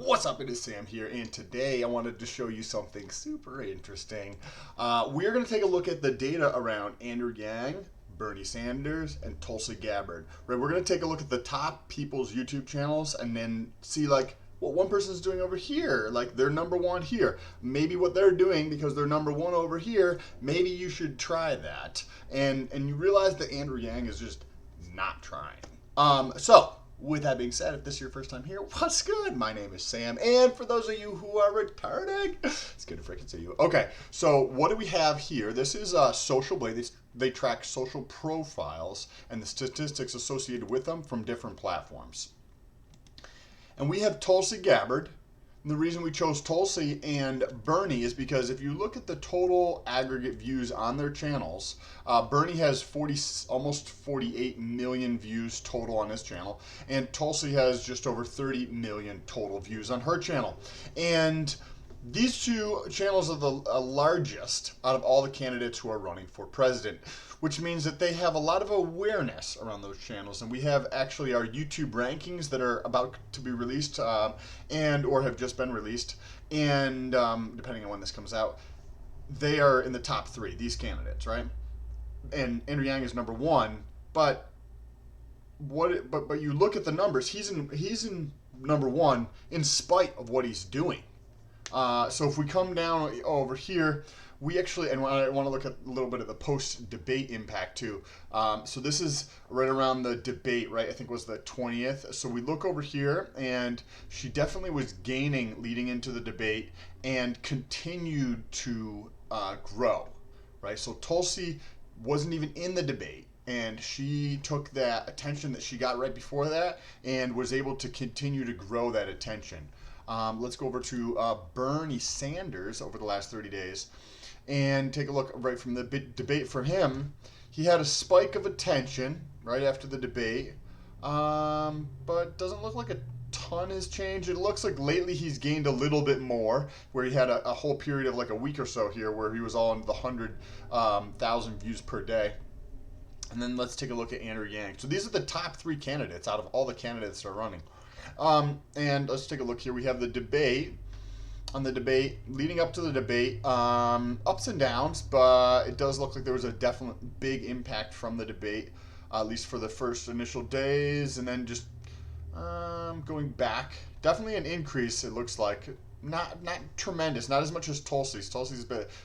What's up, it is Sam here, and today I wanted to show you something super interesting. We're going to take a look at the data around Andrew Yang, Bernie Sanders, and Tulsi Gabbard. Right, we're going to take a look at the top people's YouTube channels and then see like what one person's doing over here, like they're number one here. Maybe what they're doing because they're number one over here, maybe you should try that. And you realize that Andrew Yang is just not trying. With that being said, if this is your first time here, what's good? My name is Sam, and for those of you who are returning, it's good to freaking see you. Okay, so what do we have here? This is Social Blade. They track social profiles and the statistics associated with them from different platforms. And we have Tulsi Gabbard. And the reason we chose Tulsi and Bernie is because if you look at the total aggregate views on their channels, Bernie has almost 48 million views total on his channel, and Tulsi has just over 30 million total views on her channel. And these two channels are the largest out of all the candidates who are running for president, which means that they have a lot of awareness around those channels. And we have actually our YouTube rankings that are about to be released and or have just been released. And depending on when this comes out, they are in the top three, these candidates, right? And Andrew Yang is number one, but you look at the numbers, he's in number one in spite of what he's doing. So if we come down over here, we actually, and I want to look at a little bit of the post-debate impact too. So this is right around the debate, right? I think it was the 20th. So we look over here, and she definitely was gaining leading into the debate and continued to grow, right? So Tulsi wasn't even in the debate, and she took that attention that she got right before that and was able to continue to grow that attention. Let's go over to Bernie Sanders over the last 30 days and take a look right from the debate for him. He had a spike of attention right after the debate, but doesn't look like a ton has changed. It looks like lately he's gained a little bit more, where he had a whole period of like a week or so here where he was all in the 100,000 views per day. And then let's take a look at Andrew Yang. So these are the top three candidates out of all the candidates that are running. And let's take a look here. We have the debate. On the debate, leading up to the debate, ups and downs, but it does look like there was a definite big impact from the debate, at least for the first initial days, and then just going back. Definitely an increase, it looks like. Not tremendous, not as much as Tulsi's.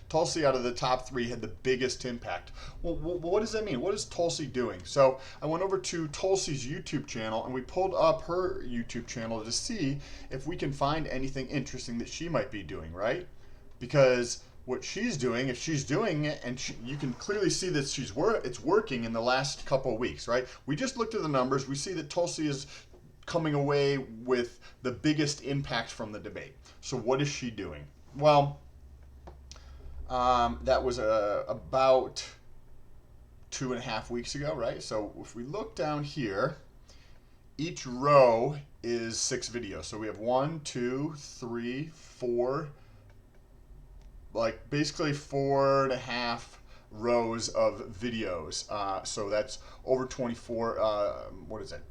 Tulsi out of the top three had the biggest impact. Well, what does that mean? What is Tulsi doing? So I went over to Tulsi's YouTube channel and we pulled up her YouTube channel to see if we can find anything interesting that she might be doing, right? Because what she's doing, if she's doing it, and you can clearly see that it's working in the last couple of weeks, right? We just looked at the numbers. We see that Tulsi is coming away with the biggest impact from the debate. So what is she doing? Well, that was about 2.5 weeks ago, right? So if we look down here, each row is 6 videos. So we have 1, 2, 3, 4, like basically 4.5 rows of videos. So that's over 24, what is that,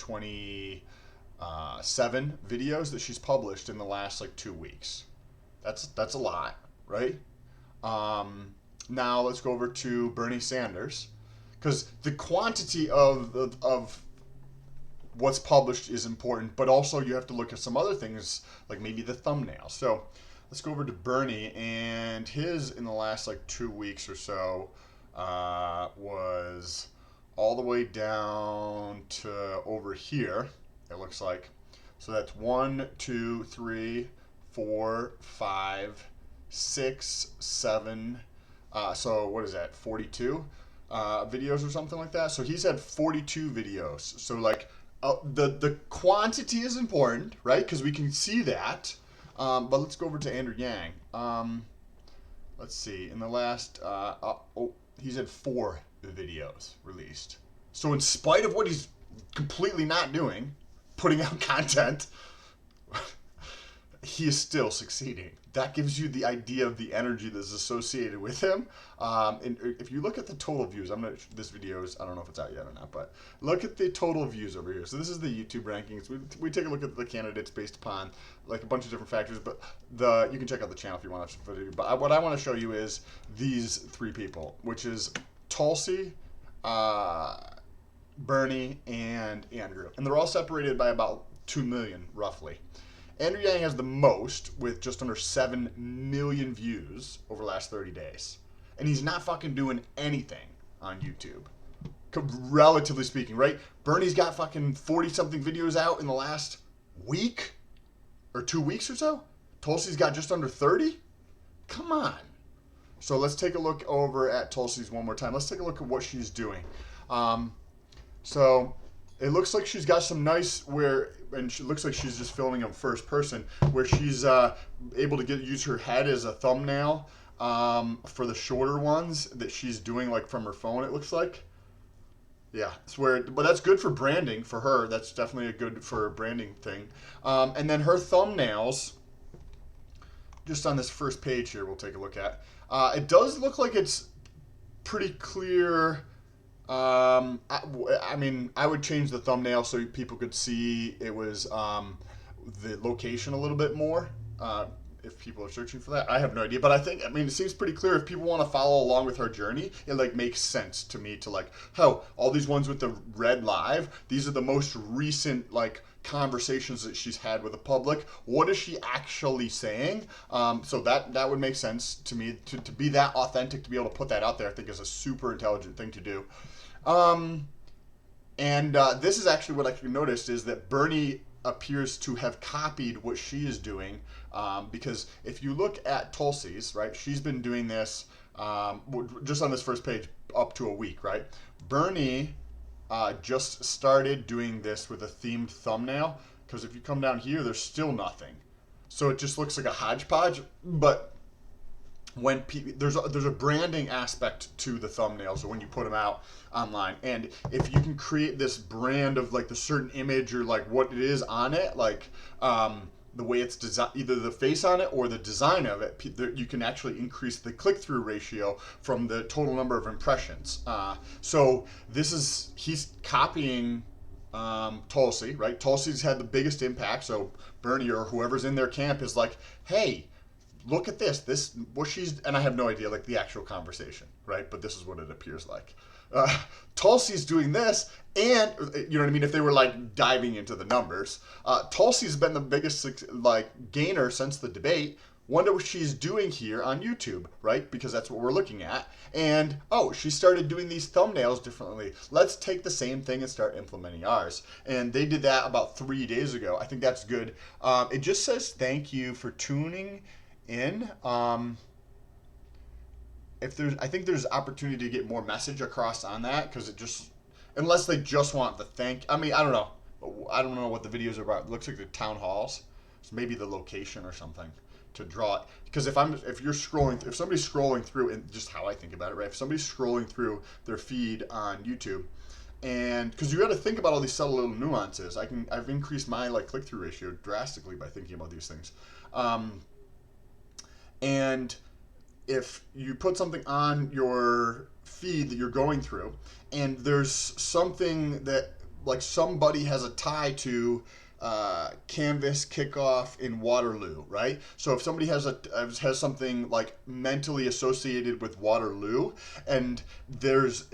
7 videos that she's published in the last like 2 weeks. That's a lot, right? Now let's go over to Bernie Sanders, because the quantity of what's published is important, but also you have to look at some other things like maybe the thumbnail. So let's go over to Bernie, and his in the last like 2 weeks or so was all the way down to over here. It looks like. So that's 1, 2, 3, 4, 5, 6, 7. So what is that? 42 videos or something like that. So he's had 42 videos. So like the quantity is important, right? Because we can see that. But let's go over to Andrew Yang. Let's see. In the last, he's had 4 videos released. So in spite of what he's completely not doing, putting out content, he is still succeeding. That gives you the idea of the energy that's associated with him. And if you look at the total views, this video is, I don't know if it's out yet or not, but look at the total views over here. So this is the YouTube rankings. We take a look at the candidates based upon like a bunch of different factors, but you can check out the channel if you want to watch the video. But what I want to show you is these three people, which is Tulsi, Bernie, and Andrew. And they're all separated by about 2 million, roughly. Andrew Yang has the most, with just under 7 million views over the last 30 days. And he's not fucking doing anything on YouTube, relatively speaking, right? Bernie's got fucking 40-something videos out in the last week, or 2 weeks or so. Tulsi's got just under 30. Come on. So let's take a look over at Tulsi's one more time. Let's take a look at what she's doing. So it looks like she's got some nice and she looks like she's just filming in first person, where she's able to use her head as a thumbnail for the shorter ones that she's doing like from her phone, it looks like. Yeah, but that's good for branding for her. That's definitely a good for a branding thing. And then her thumbnails, just on this first page here, we'll take a look at. It does look like it's pretty clear. I mean, I would change the thumbnail so people could see it was the location a little bit more. If people are searching for that, I have no idea, but I mean, it seems pretty clear. If people want to follow along with her journey, it like makes sense to me to like, oh, all these ones with the red live, these are the most recent like conversations that she's had with the public. What is she actually saying? So that would make sense to me to be that authentic, to be able to put that out there. I think is a super intelligent thing to do. This is actually what I noticed is that Bernie appears to have copied what she is doing, because if you look at Tulsi's, right, she's been doing this just on this first page up to a week, right? Bernie just started doing this with a themed thumbnail, because if you come down here, there's still nothing. So it just looks like a hodgepodge, but when there's a branding aspect to the thumbnails, or when you put them out online, and if you can create this brand of like the certain image or like what it is on it, like the way it's designed, either the face on it or the design of it, you can actually increase the click-through ratio from the total number of impressions. So he's copying Tulsi, right? Tulsi's had the biggest impact, so Bernie or whoever's in their camp is like, hey, look at this, what she's, and I have no idea like the actual conversation, right? But this is what it appears like. Tulsi's doing this, and you know what I mean? If they were like diving into the numbers, Tulsi's been the biggest like gainer since the debate. Wonder what she's doing here on YouTube, right? Because that's what we're looking at. And, oh, she started doing these thumbnails differently. Let's take the same thing and start implementing ours. And they did that about 3 days ago. I think that's good. It just says thank you for tuning in. I think there's opportunity to get more message across on that, because it just, unless they just want the I mean, I don't know. I don't know what the videos are about. It looks like the town halls. So maybe the location or something to draw it. Because if somebody's scrolling through, and just how I think about it, right? If somebody's scrolling through their feed on YouTube, and because you got to think about all these subtle little nuances. I've increased my like click-through ratio drastically by thinking about these things. And if you put something on your feed that you're going through, and there's something that like somebody has a tie to Canvas kickoff in Waterloo, right? So if somebody has something like mentally associated with Waterloo, and there's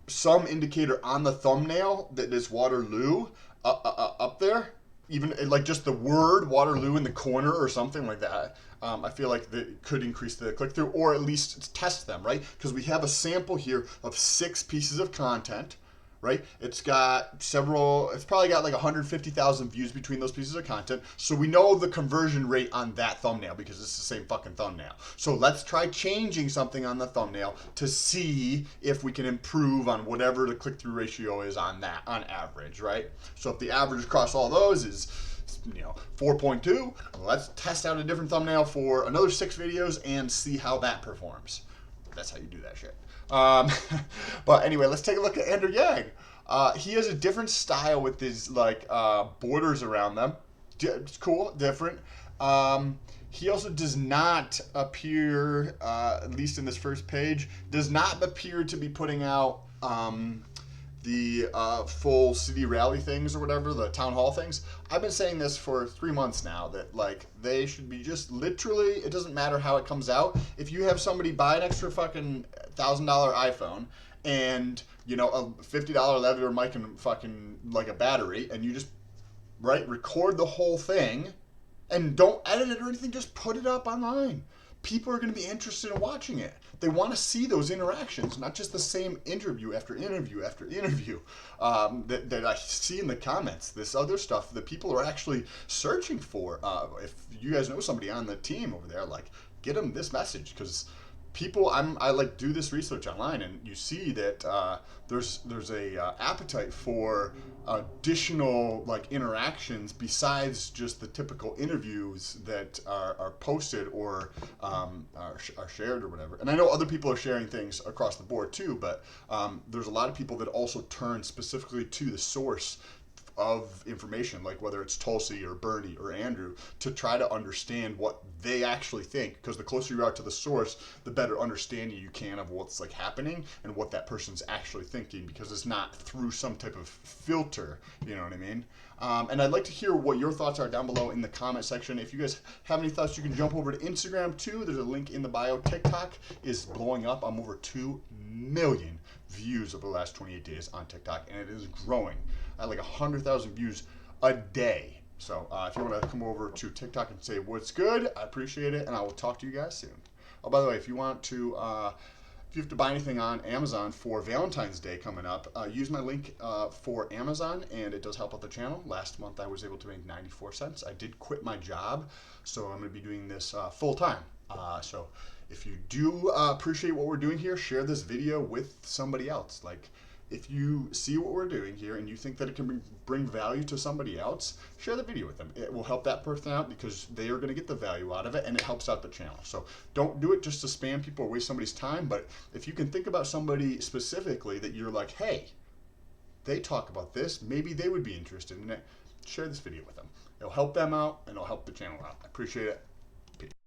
some indicator on the thumbnail that is Waterloo up there, even like just the word Waterloo in the corner or something like that, I feel like that could increase the click-through, or at least test them, right? Because we have a sample here of 6 pieces of content, right? It's probably got like 150,000 views between those pieces of content. So we know the conversion rate on that thumbnail because it's the same fucking thumbnail. So let's try changing something on the thumbnail to see if we can improve on whatever the click-through ratio is on that, on average, right? So if the average across all those is 4.2, let's test out a different thumbnail for another 6 videos and see how that performs. That's how you do that shit. But anyway, let's take a look at Andrew Yang. He has a different style with these like borders around them. It's cool, different. He also does not appear, at least in this first page, does not appear to be putting out the full city rally things or whatever, the town hall things. I've been saying this for 3 months now that like they should be just literally. It doesn't matter how it comes out. If you have somebody buy an extra fucking $1,000 iPhone and you know a $50 lavalier mic and fucking like a battery, and you just record the whole thing and don't edit it or anything, just put it up online. People are going to be interested in watching it. They want to see those interactions, not just the same interview after interview after interview that I see in the comments. This other stuff that people are actually searching for. If you guys know somebody on the team over there, like get them this message, because people, I like do this research online, and you see that there's a appetite for additional like interactions besides just the typical interviews that are posted or are shared or whatever. And I know other people are sharing things across the board too, but there's a lot of people that also turn specifically to the source of information, like whether it's Tulsi or Bernie or Andrew, to try to understand what they actually think, because the closer you are to the source, the better understanding you can of what's like happening and what that person's actually thinking, because it's not through some type of filter, you know what I mean? And I'd like to hear what your thoughts are down below in the comment section. If you guys have any thoughts, you can jump over to Instagram too. There's a link in the bio. TikTok is blowing up. I'm over 2 million views over the last 28 days on TikTok, and it is growing. I have like 100,000 views a day. So if you want to come over to TikTok and say what's good, I appreciate it, and I will talk to you guys soon. Oh, by the way, if you want to, if you have to buy anything on Amazon for Valentine's Day coming up, use my link for Amazon, and it does help out the channel. Last month I was able to make 94 cents. I did quit my job, so I'm going to be doing this full time. So if you do appreciate what we're doing here, share this video with somebody else. Like, if you see what we're doing here and you think that it can bring value to somebody else, share the video with them. It will help that person out because they are going to get the value out of it, and it helps out the channel. So don't do it just to spam people or waste somebody's time, but if you can think about somebody specifically that you're like, hey, they talk about this, maybe they would be interested in it, share this video with them. It'll help them out, and it'll help the channel out. I appreciate it.